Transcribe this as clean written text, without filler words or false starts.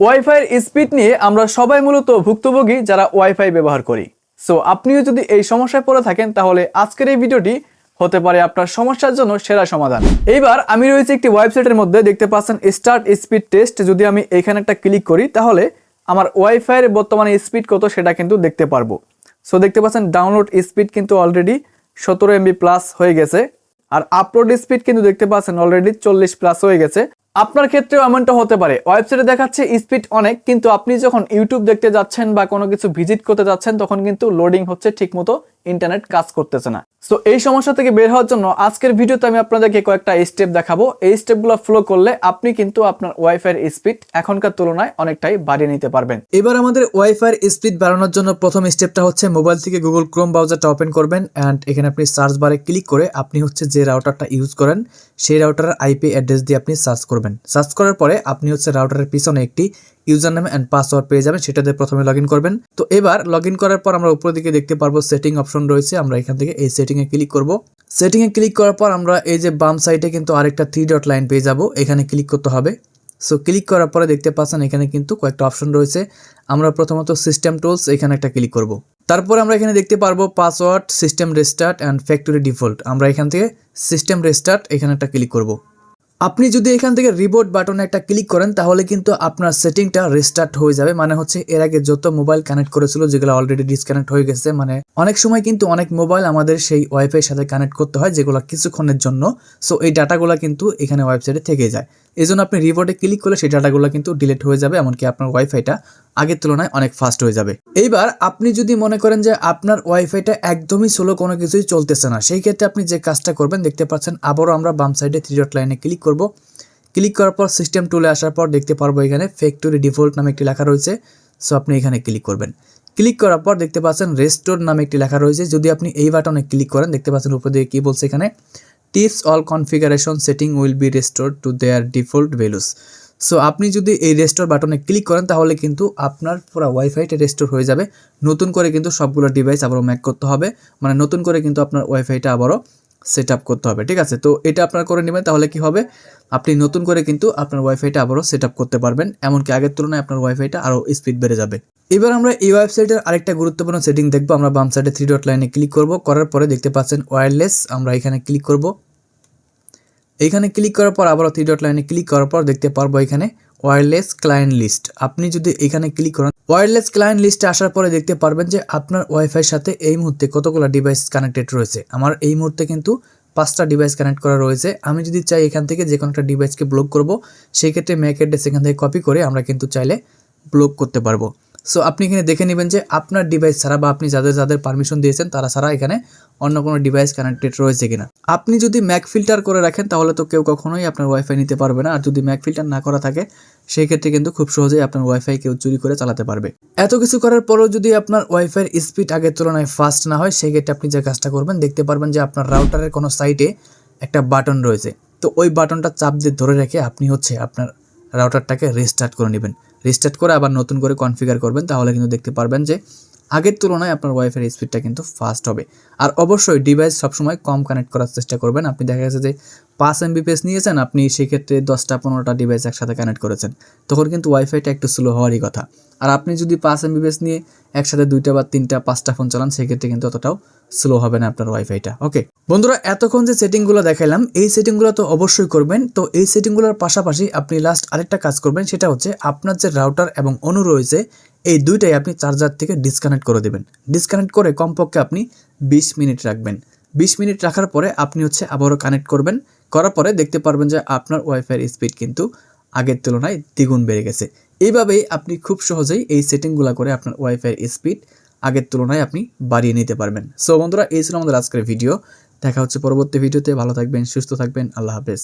ওয়াইফাইয়ের speed নিয়ে আমরা সবাই মূলত ভুক্তভোগী যারা ওয়াইফাই ব্যবহার করি। সো আপনিও যদি এই সমস্যায় পড়ে থাকেন তাহলে আজকের এই ভিডিওটি হতে পারে আপনার সমস্যার জন্য সেরা সমাধান। এইবার আমি রয়েছে একটি ওয়েবসাইটের মধ্যে, দেখতে পাচ্ছেন স্টার্ট স্পিড টেস্ট। যদি আমি এখানে একটা ক্লিক করি তাহলে আমার ওয়াইফাইয়ের বর্তমানে স্পিড কত সেটা কিন্তু দেখতে পারবো। সো দেখতে পাচ্ছেন ডাউনলোড স্পিড কিন্তু অলরেডি 17 MB প্লাস হয়ে গেছে, আর আপলোড স্পিড কিন্তু দেখতে পাচ্ছেন অলরেডি 40 প্লাস হয়ে গেছে। আপনার ক্ষেত্রেও এমনটা হতে পারে, ওয়েবসাইটে দেখাচ্ছে স্পিড অনেক, কিন্তু আপনি যখন ইউটিউব দেখতে যাচ্ছেন বা কোনো কিছু ভিজিট করতে যাচ্ছেন তখন কিন্তু লোডিং হচ্ছে ঠিকমতো, ইন্টারনেট কাজ করতেছে না। সো এই সমস্যা থেকে বের হওয়ার জন্য আজকের ভিডিওতে আমি আপনাদেরকে কয়েকটা স্টেপ দেখাবো। এই স্টেপগুলো ফলো করলে আপনি কিন্তু আপনার ওয়াইফাইয়ের স্পিড এখনকার তুলনায় অনেকটাই বাড়িয়ে নিতে পারবেন। এবার আমাদের ওয়াইফাইয়ের স্পিড বাড়ানোর জন্য প্রথম স্টেপটা হচ্ছে মোবাইল থেকে গুগল ক্রোম ব্রাউজারটা ওপেন করবেন অ্যান্ড এখানে আপনি সার্চ বারে ক্লিক করে আপনি হচ্ছে যে রাউটারটা ইউজ করেন সেই রাউটারের আইপি অ্যাড্রেস দিয়ে আপনি সার্চ করবেন। সার্চ করার পরে আপনি হচ্ছে রাউটারের পিছনে একটি ইউজার নেম অ্যান্ড পাসওয়ার্ড পেয়ে যাবেন, সেটা দিয়ে প্রথমে লগ ইন করবেন। তো এবার লগ ইন করার পর আমরা উপরের দিকে দেখতে পারবো সেটিং অপশন রয়েছে, আমরা এখান থেকে এই সেটিংয়ে ক্লিক করব। সেটিংয়ে ক্লিক করার পর আমরা এই যে বাম সাইডে কিন্তু আরেকটা 3 ডট লাইন পেয়ে যাব, এখানে ক্লিক করতে হবে। সো ক্লিক করার পরে দেখতে পাচ্ছেন এখানে কিন্তু কয়েকটা অপশন রয়েছে। আমরা প্রথমত সিস্টেম টুলস এখানে একটা ক্লিক করব। তারপরে আমরা এখানে দেখতে পারবো password, system restart and factory default. আমরা এখান থেকে সিস্টেম রেস্টার্ট এখানে একটা ক্লিক করব। আপনি যদি এখান থেকে রিবোট বাটনে একটা ক্লিক করেন তাহলে কিন্তু আপনার সেটিংটা রিস্টার্ট হয়ে যাবে। মানে হচ্ছে এর আগে যত মোবাইল কানেক্ট করেছিল যেগুলো অলরেডি ডিসকানেক্ট হয়ে গেছে, মানে অনেক সময় কিন্তু অনেক মোবাইল আমাদের সেই ওয়াইফাই সাথে কানেক্ট করতে হয় যেগুলো কিছুক্ষণের জন্য। সো এই ডাটাগুলো কিন্তু এখানে ওয়েবসাইটে থেকে যায়, এই জন্য আপনি রিবোটে ক্লিক করলে সেই ডাটাগুলো কিন্তু ডিলিট হয়ে যাবে, এমনকি আপনার ওয়াইফাইটা আগের তুলনায় অনেক ফাস্ট হয়ে যাবে। এইবার আপনি যদি মনে করেন যে আপনার ওয়াইফাইটা একদমই স্লো, কোনো কিছুই চলতেছে না, সেই ক্ষেত্রে আপনি যে কাজটা করবেন দেখতে পাচ্ছেন আবারও আমরা বাম সাইডে 3 ডট লাইনে ক্লিক করব। ক্লিক করার পর সিস্টেম টুলে আসার পর দেখতে পারবো এখানে ফ্যাক্টরি ডিফল্ট নামে একটি লেখা রয়েছে। সো আপনি এখানে ক্লিক করবেন। ক্লিক করার পর দেখতে পাচ্ছেন রেস্টোর নামে একটি লেখা রয়েছে। যদি আপনি এই বাটনে ক্লিক করেন দেখতে পাচ্ছেন উপরে দিকে কি বলছে এখানে, tips all configuration setting will be restored to their default values. So আপনি যদি এই রেস্টোর বাটনে ক্লিক করেন তাহলে কিন্তু আপনার পুরো ওয়াইফাইটা রেস্টোর হয়ে যাবে। নতুন করে কিন্তু সবগুলো ডিভাইস আবারও ম্যাক করতে হবে, মানে নতুন করে কিন্তু আপনার ওয়াইফাইটা আবারও সেট আপ করতে হবে। ঠিক আছে, তো এটা আপনারা করে নেবেন, তাহলে কি হবে আপনি নতুন করে কিন্তু আপনার ওয়াইফাইটা আবারও সেট আপ করতে পারবেন, এমনকি আগের তুলনায় আপনার ওয়াইফাইটা আরও স্পিড বেড়ে যাবে। এবার আমরা এই ওয়েবসাইটের আরেকটা গুরুত্বপূর্ণ সেটিং দেখবো। আমরা বাম সাইডে 3 ডট লাইনে ক্লিক করব, করার পরে দেখতে পাচ্ছেন ওয়্যারলেস, আমরা এখানে ক্লিক করব। এইখানে ক্লিক করার পর আবারও 3 ডট লাইনে ক্লিক করার পর দেখতে পারবো এখানে ওয়্যারলেস ক্লায়েন্ট লিস্ট। আপনি যদি এখানে ক্লিক করেন ওয়্যারলেস ক্লায়েন্ট লিস্টে আসার পরে দেখতে পারবেন যে আপনার ওয়াইফাইয়ের সাথে এই মুহূর্তে কতগুলো ডিভাইস কানেক্টেড রয়েছে। আমার এই মুহূর্তে কিন্তু 5টা ডিভাইস কানেক্ট করা রয়েছে। আমি যদি চাই এখান থেকে যে কোনো একটা ডিভাইসকে ব্লক করব, সেই ক্ষেত্রে ম্যাক অ্যাড্রেস এখান থেকে কপি করে আমরা কিন্তু চাইলে ব্লক করতে পারবো। সো আপনি এখানে দেখে নেবেন যে আপনার ডিভাইস ছাড়া বা আপনি যাদের যাদের পারমিশন দিয়েছেন তারা ছাড়া এখানে অন্য কোনো ডিভাইস কানেক্টেড রয়েছে কিনা। আপনি যদি ম্যাক ফিল্টার করে রাখেন তাহলে তো কেউ কখনোই আপনার ওয়াইফাই নিতে পারবে না, আর যদি ম্যাক ফিল্টার না করা থাকে সেই ক্ষেত্রে কিন্তু খুব সহজেই আপনার ওয়াইফাই কেউ চুরি করে চালাতে পারবে। এত কিছু করার পরেও যদি আপনার ওয়াইফাইয়ের স্পিড আগের তুলনায় ফাস্ট না হয়, সেই ক্ষেত্রে আপনি যে কাজটা করবেন দেখতে পারবেন যে আপনার রাউটারের কোনো সাইটে একটা বাটন রয়েছে। তো ওই বাটনটা চাপ দিয়ে ধরে রেখে আপনি হচ্ছে আপনার রাউটারটাকে রিস্টার্ট করে নেবেন। রিস্টার্ট করে আবার নতুন করে কনফিগার করবেন, তাহলে কিন্তু দেখতে পারবেন যে আগের তুলনায় আপনার ওয়াইফাই স্পিডটা কিন্তু ফাস্ট হবে। আর অবশ্যই ডিভাইস সবসময় কম কানেক্ট করার চেষ্টা করবেন। আপনি দেখা গেছে যে 5 MBPS নিয়েছেন, আপনি সেক্ষেত্রে 10টা-15টা ডিভাইস একসাথে কানেক্ট করেছেন, তখন কিন্তু ওয়াইফাইটা একটু স্লো হওয়ারই কথা। আর আপনি যদি 5 MBPS নিয়ে একসাথে 2টা বা 3টা 5টা ফোন চালান, সেক্ষেত্রে কিন্তু অতটাও স্লো হবে না আপনার ওয়াইফাইটা। ওকে বন্ধুরা, এতক্ষণ যে সেটিংগুলো দেখাইলাম এই সেটিংগুলো তো অবশ্যই করবেন। তো এই সেটিংগুলোর পাশাপাশি আপনি লাস্ট আরেকটা কাজ করবেন, সেটা হচ্ছে আপনার যে রাউটার এবং অনু রয়েছে এই দুইটাই আপনি চার্জার থেকে ডিসকানেক্ট করে দেবেন। ডিসকানেক্ট করে কমপক্ষে আপনি 20 মিনিট রাখবেন। 20 মিনিট রাখার পরে আপনি হচ্ছে আবারও কানেক্ট করবেন। করার পরে দেখতে পারবেন যে আপনার ওয়াইফাইয়ের স্পিড কিন্তু আগের তুলনায় দ্বিগুণ বেড়ে গেছে। এইভাবেই আপনি খুব সহজেই এই সেটিংগুলো করে আপনার ওয়াইফাইয়ের স্পিড আগের তুলনায় আপনি বাড়িয়ে নিতে পারবেন। সো বন্ধুরা, এই ছিল আমাদের আজকের ভিডিও। দেখা হচ্ছে পরবর্তী ভিডিওতে। ভালো থাকবেন, সুস্থ থাকবেন, আল্লাহ হাফেজ।